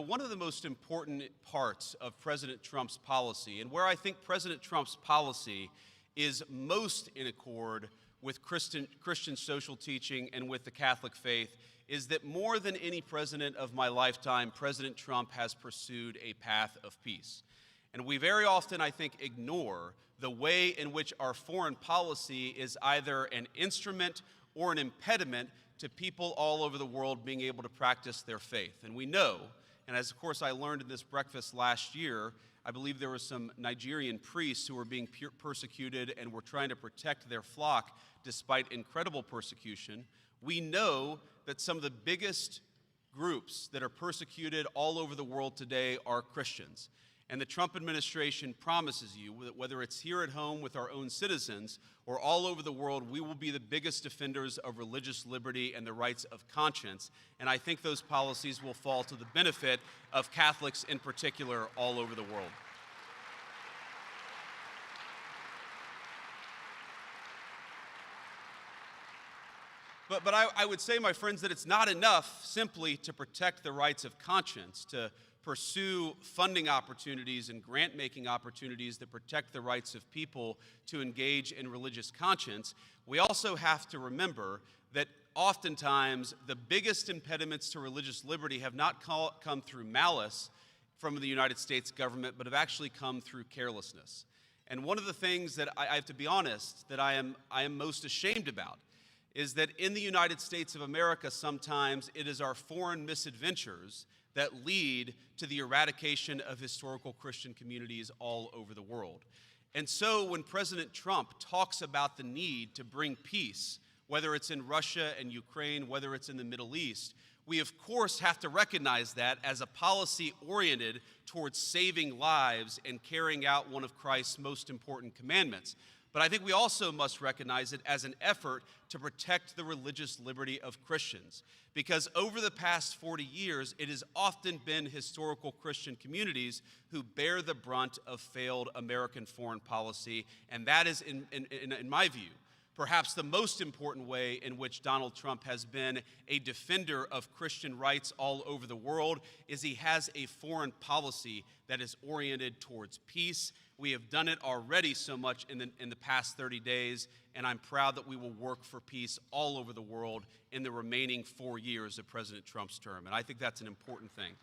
One of the most important parts of President Trump's policy, and where I think President Trump's policy is most in accord with Christian social teaching and with the Catholic faith, is that more than any president of my lifetime, President Trump has pursued a path of peace. And we very often, I think, ignore the way in which our foreign policy is either an instrument or an impediment to people all over the world being able to practice their faith. And we know, and as of course I learned in this breakfast last year, I believe there were some Nigerian priests who were being persecuted and were trying to protect their flock despite incredible persecution. We know that some of the biggest groups that are persecuted all over the world today are Christians. And the Trump administration promises you that whether it's here at home with our own citizens or all over the world, we will be the biggest defenders of religious liberty and the rights of conscience. And I think those policies will fall to the benefit of Catholics in particular all over the world. But I would say, my friends, that it's not enough simply to protect the rights of conscience, to pursue funding opportunities and grant-making opportunities that protect the rights of people to engage in religious conscience. We also have to remember that oftentimes the biggest impediments to religious liberty have not come through malice from the United States government, but have actually come through carelessness. And one of the things that I have to be honest, that I am most ashamed about is that in the United States of America, sometimes it is our foreign misadventures that lead to the eradication of historical Christian communities all over the world. And so when President Trump talks about the need to bring peace, whether it's in Russia and Ukraine, whether it's in the Middle East, we of course have to recognize that as a policy oriented towards saving lives and carrying out one of Christ's most important commandments. But I think we also must recognize it as an effort to protect the religious liberty of Christians. Because over the past 40 years, it has often been historical Christian communities who bear the brunt of failed American foreign policy. And that is, in my view, perhaps the most important way in which Donald Trump has been a defender of Christian rights all over the world, is he has a foreign policy that is oriented towards peace. We have done it already so much in the past 30 days, and I'm proud that we will work for peace all over the world in the remaining 4 years of President Trump's term. And I think that's an important thing.